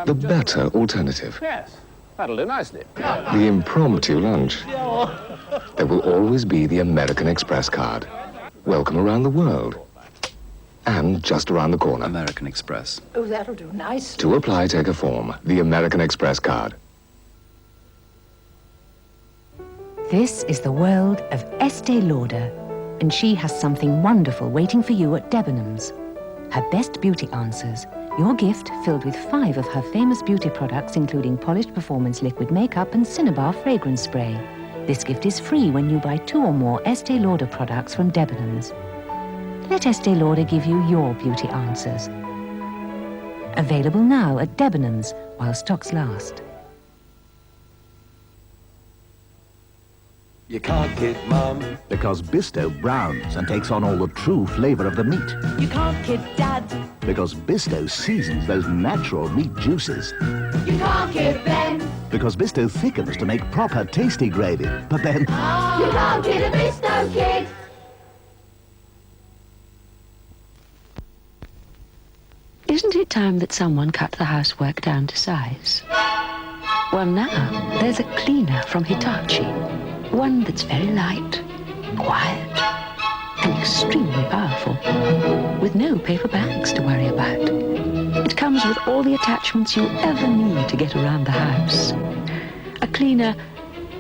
The better alternative. Yes, that'll do nicely. The impromptu lunch. There will always be the American Express card. Welcome around the world. And just around the corner. American Express. Oh, that'll do nicely. To apply, take a form. The American Express card. This is the world of Estee Lauder, and she has something wonderful waiting for you at Debenhams. Her best beauty answers, your gift filled with 5 of her famous beauty products, including polished performance liquid makeup and Cinnabar fragrance spray. This gift is free when you buy 2 or more Estee Lauder products from Debenhams. Let Estee Lauder give you your beauty answers. Available now at Debenhams while stocks last. You can't kid Mum. Because Bisto browns and takes on all the true flavour of the meat. You can't kid Dad. Because Bisto seasons those natural meat juices. You can't kid Ben. Because Bisto thickens to make proper tasty gravy. But then... You can't kid a Bisto kid. Isn't it time that someone cut the housework down to size? Well, now, there's a cleaner from Hitachi. One that's very light, quiet, and extremely powerful, with no paper bags to worry about. It comes with all the attachments you ever need to get around the house. A cleaner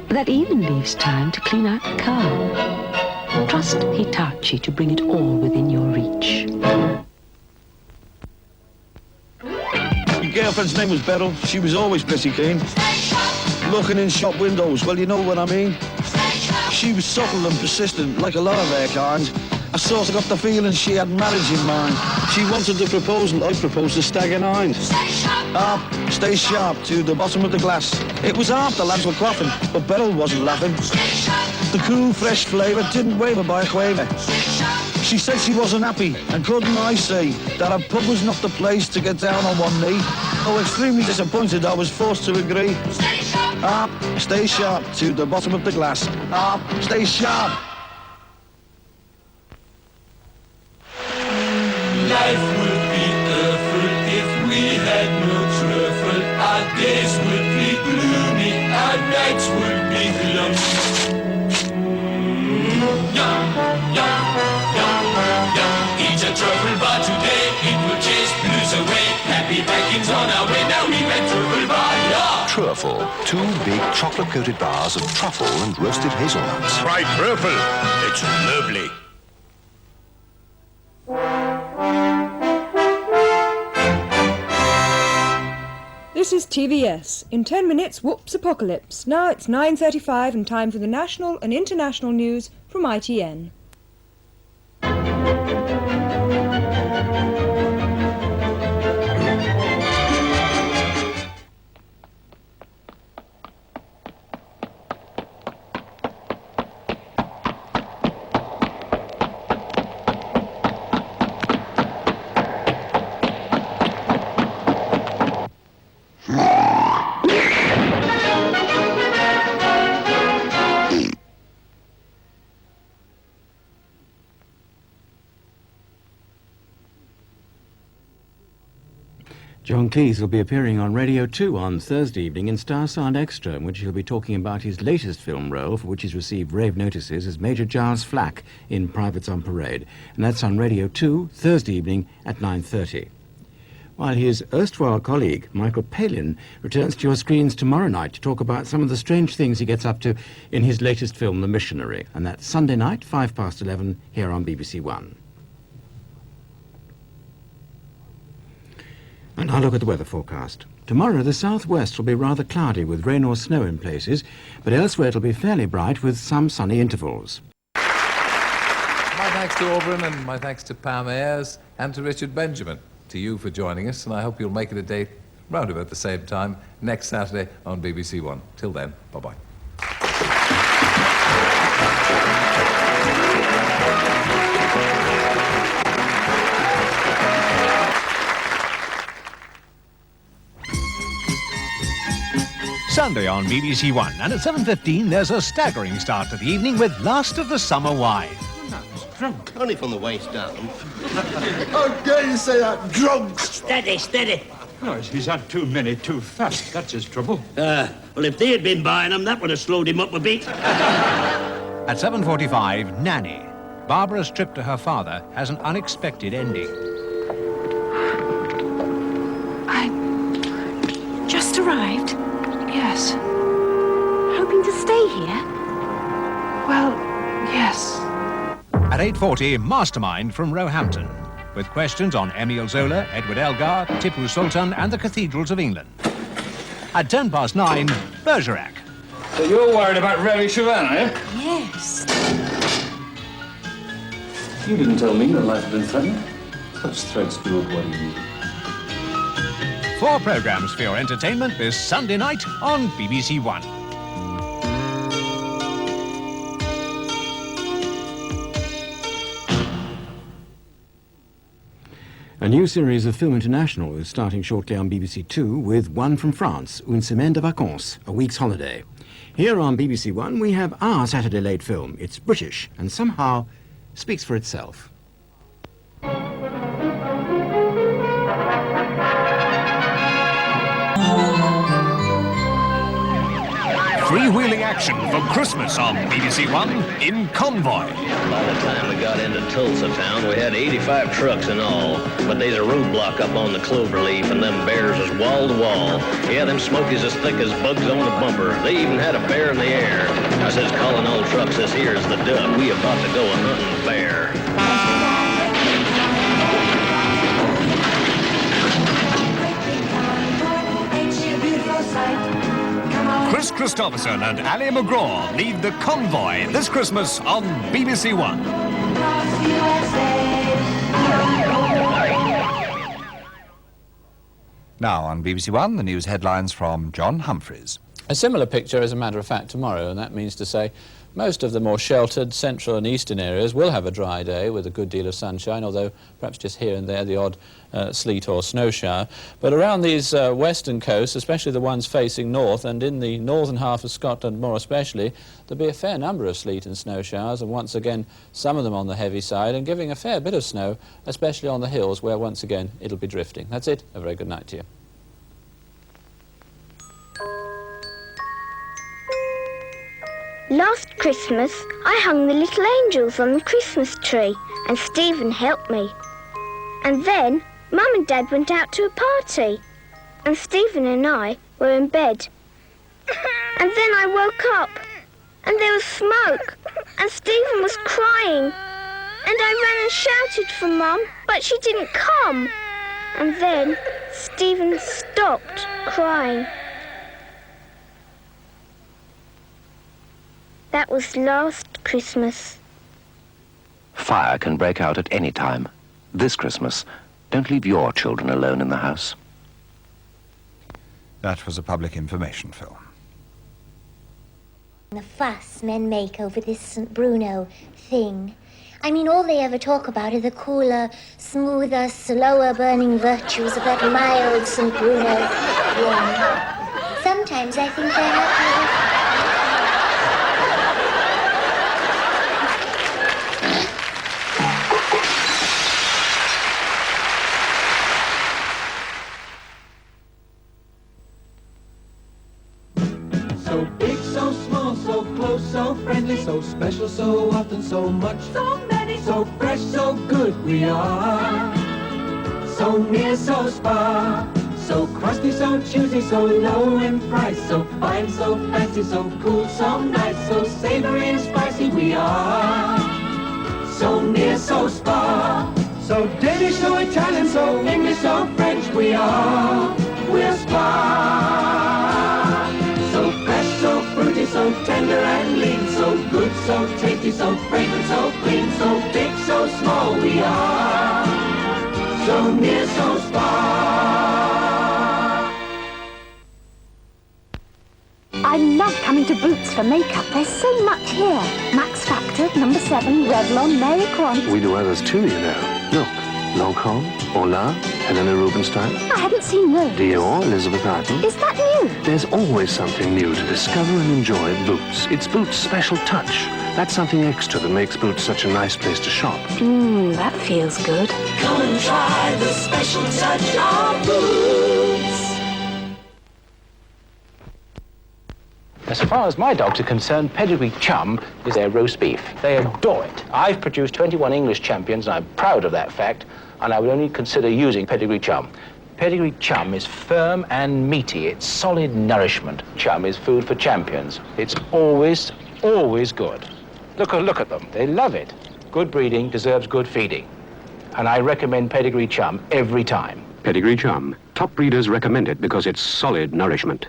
that even leaves time to clean out the car. Trust Hitachi to bring it all within your reach. Your girlfriend's name was Beryl. She was always pretty keen. Looking in shop windows, well, you know what I mean. She was subtle and persistent, like a lot of her kind. I sort of got the feeling she had marriage in mind. She wanted the proposal, I proposed a stagger 9. Up, stay sharp, to the bottom of the glass. It was half the lads were quaffing, but Beryl wasn't laughing. The cool, fresh flavour didn't waver by a quaver. She said she wasn't happy, and couldn't I say that a pub was not the place to get down on one knee. Oh, extremely disappointed, I was forced to agree. Up, stay sharp, to the bottom of the glass. Up, stay sharp. Life would be awful if we had no truffle. Our days would be gloomy, our nights would be glum. Yum, yum, yum, yum. Eat a truffle bar today, it will chase blues away. Happy backing's on our way, now we met truffle bar, yeah. Truffle, 2 big chocolate-coated bars of truffle and roasted hazelnuts. Try truffle, it's lovely. This is TVS. In 10 minutes, whoops, apocalypse. Now it's 9:35 and time for the national and international news from ITN. John Cleese will be appearing on Radio 2 on Thursday evening in Star Sound Extra, in which he'll be talking about his latest film role, for which he's received rave notices, as Major Giles Flack in Privates on Parade. And that's on Radio 2, Thursday evening at 9:30. While his erstwhile colleague, Michael Palin, returns to your screens tomorrow night to talk about some of the strange things he gets up to in his latest film, The Missionary. And that's Sunday night, 11:05, here on BBC One. And now look at the weather forecast. Tomorrow, the southwest will be rather cloudy with rain or snow in places, but elsewhere it'll be fairly bright with some sunny intervals. My thanks to Auburn and my thanks to Pam Ayres and to Richard Benjamin. To you for joining us, and I hope you'll make it a date round about the same time next Saturday on BBC One. Till then, bye-bye. Sunday on BBC One, and at 7:15 there's a staggering start to the evening with Last of the Summer Wine. Drunk. Only from the waist down. How dare you say that? Drunk! Steady, steady. Oh, he's had too many too fast. That's his trouble. Well, if they had been buying them, that would have slowed him up a bit. At 7:45, Nanny. Barbara's trip to her father has an unexpected ending. I just arrived. Yes. Hoping to stay here? Well, yes. At 8:40, Mastermind from Roehampton, with questions on Emile Zola, Edward Elgar, Tipu Sultan and the cathedrals of England. At 9:10, Bergerac. So you're worried about Remy Chauvin, are you? Yes. You didn't tell me your life had been threatened. Such threats do what he needed. 4 programmes for your entertainment this Sunday night on BBC One. A new series of Film International is starting shortly on BBC Two with one from France, Une semaine de vacances, a week's holiday. Here on BBC One we have our Saturday late film. It's British and somehow speaks for itself. Freewheeling action for Christmas on BBC One in Convoy. By the time we got into Tulsa town, we had 85 trucks in all. But there's a roadblock up on the Cloverleaf, and them bears is wall to wall. Yeah, them smokies as thick as bugs on a bumper. They even had a bear in the air. I says, calling all trucks, this here's the duck. We about to go a-hunting bear. Chris Christopherson and Ali McGraw lead the Convoy this Christmas on BBC One. Now on BBC One, the news headlines from John Humphreys. A similar picture, as a matter of fact, tomorrow, and that means to say most of the more sheltered central and eastern areas will have a dry day with a good deal of sunshine, although perhaps just here and there the odd sleet or snow shower. But around these western coasts, especially the ones facing north, and in the northern half of Scotland more especially, there'll be a fair number of sleet and snow showers, and once again some of them on the heavy side, and giving a fair bit of snow, especially on the hills where once again it'll be drifting. That's it. A very good night to you. Last Christmas, I hung the little angels on the Christmas tree, and Stephen helped me. And then, Mum and Dad went out to a party, and Stephen and I were in bed. And then I woke up, and there was smoke, and Stephen was crying. And I ran and shouted for Mum, but she didn't come. And then Stephen stopped crying. That was last Christmas. Fire can break out at any time. This Christmas, don't leave your children alone in the house. That was a public information film. The fuss men make over this St. Bruno thing. I mean, all they ever talk about are the cooler, smoother, slower burning virtues of that mild St. Bruno thing. Sometimes I think they're not really... So big, so small, so close, so friendly, so special, so often, so much, so many, so fresh, so good we are. So near, so far, so crusty, so choosy, so low in price, so fine, so fancy, so cool, so nice, so savory and spicy we are. So near, so far, so Danish, so Italian, so English, so French we are. We're Spa. So fresh, so fruity, so tender and lean, so good, so tasty, so fragrant, so clean, so big, so small we are. So near, so far. I love coming to Boots for makeup. There's so much here. Max Factor, number 7, Revlon, Mary Quant. We do others too, you know. Look, Lancôme, Hola, Helena Rubinstein, I hadn't seen those. Dior, Elizabeth Arden. Is that new? There's always something new to discover and enjoy at Boots. It's Boots' special touch. That's something extra that makes Boots such a nice place to shop. That feels good. Come and try the special touch of Boots. As far as my dogs are concerned, Pedigree Chum is their roast beef. They adore it. I've produced 21 English champions, and I'm proud of that fact, and I would only consider using Pedigree Chum. Pedigree Chum is firm and meaty. It's solid nourishment. Chum is food for champions. It's always, always good. Look at them. They love it. Good breeding deserves good feeding. And I recommend Pedigree Chum every time. Pedigree Chum. Top breeders recommend it because it's solid nourishment.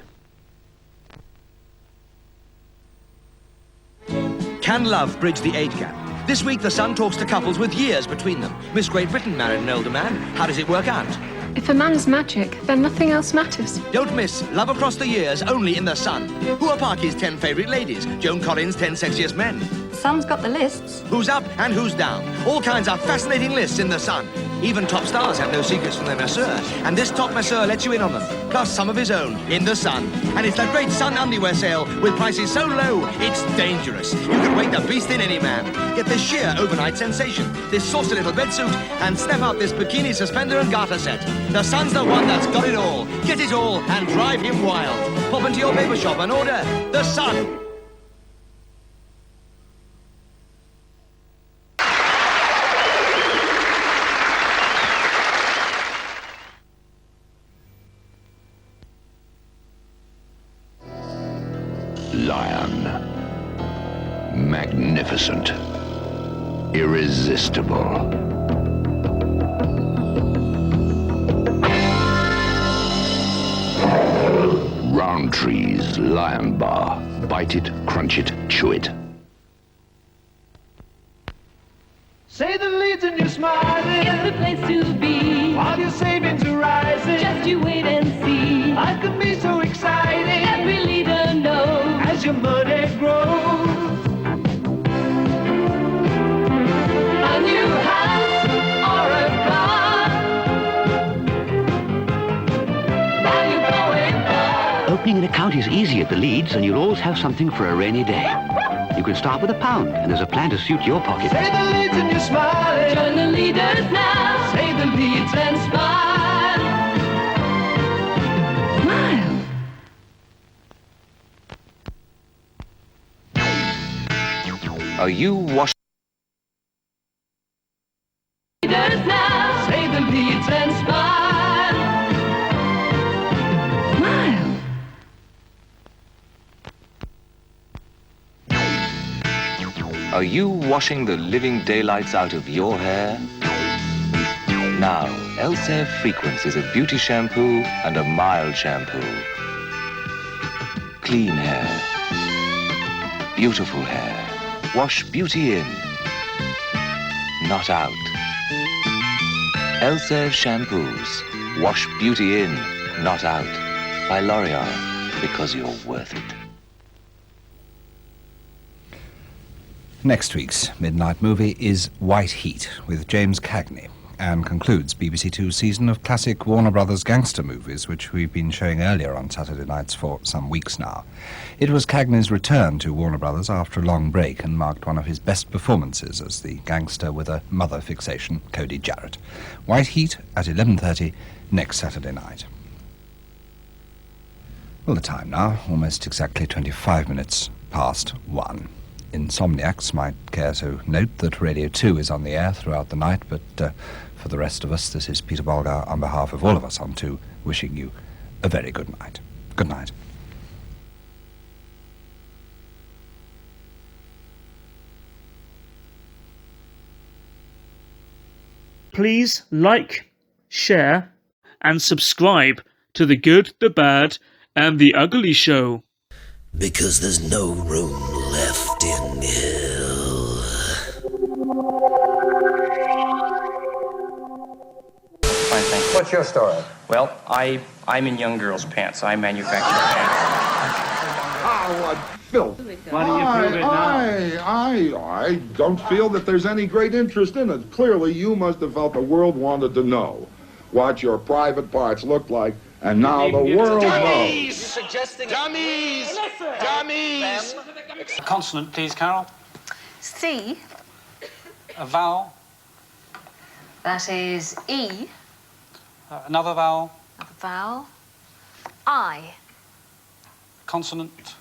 Can love bridge the age gap? This week, The Sun talks to couples with years between them. Miss Great Britain married an older man. How does it work out? If a man's magic, then nothing else matters. Don't miss Love Across the Years, only in The Sun. Who are Parky's 10 favourite ladies? Joan Collins' 10 sexiest men. Sun's got the lists. Who's up and who's down? All kinds of fascinating lists in The Sun. Even top stars have no secrets from their masseur. And this top masseur lets you in on them. Plus some of his own, in The Sun. And it's that great Sun underwear sale with prices so low, it's dangerous. You can wake the beast in any man. Get this sheer overnight sensation, this saucy little bedsuit, and snap out this bikini suspender and garter set. The Sun's the one that's got it all. Get it all and drive him wild. Pop into your paper shop and order The Sun. Lion. Magnificent. Irresistible. Roundtree's Lion Bar. Bite it, crunch it, chew it. Say the leads and you're smiling. It's the place to be. While you're saving to rising. Just you wait and see. Life can be so exciting. Every leader knows. As your money grows. A new house or a car. Now you're going far. Opening an account is easy at the Leeds, and you'll always have something for a rainy day. You can start with £1, and there's a plan to suit your pocket. Say the leads and you're smiling. Join the leaders now. Say the leads and smile. Smile. Are you washing? Leaders now. Say the leads and smile. Smile. Are you washing the living daylights out of your hair? Now, Elsev Frequence is a beauty shampoo and a mild shampoo. Clean hair. Beautiful hair. Wash beauty in, not out. Elsev Shampoos. Wash beauty in, not out. By L'Oreal, because you're worth it. Next week's Midnight Movie is White Heat with James Cagney, and concludes BBC Two's season of classic Warner Brothers gangster movies, which we've been showing earlier on Saturday nights for some weeks now. It was Cagney's return to Warner Brothers after a long break and marked one of his best performances as the gangster with a mother fixation, Cody Jarrett. White Heat at 11:30 next Saturday night. Well, the time now, almost exactly 25 minutes past 1. Insomniacs might care to note that Radio 2 is on the air throughout the night, but for the rest of us, this is Peter Bolgar on behalf of all of us on 2, wishing you a very good night. Good night. Please like, share, and subscribe to The Good, the Bad, and the Ugly Show. Because there's no room left in hell. Fine, thank you. What's your story? Well, I'm in young girls' pants. I manufacture pants. Oh, what filth. Why do you prove it now? I don't feel that there's any great interest in it. Clearly, you must have felt the world wanted to know what your private parts looked like, and now the world knows. Suggesting Dummies! Dummies! A consonant, please, Carol. C. A vowel. That is E. Another vowel. Another vowel. I. Consonant.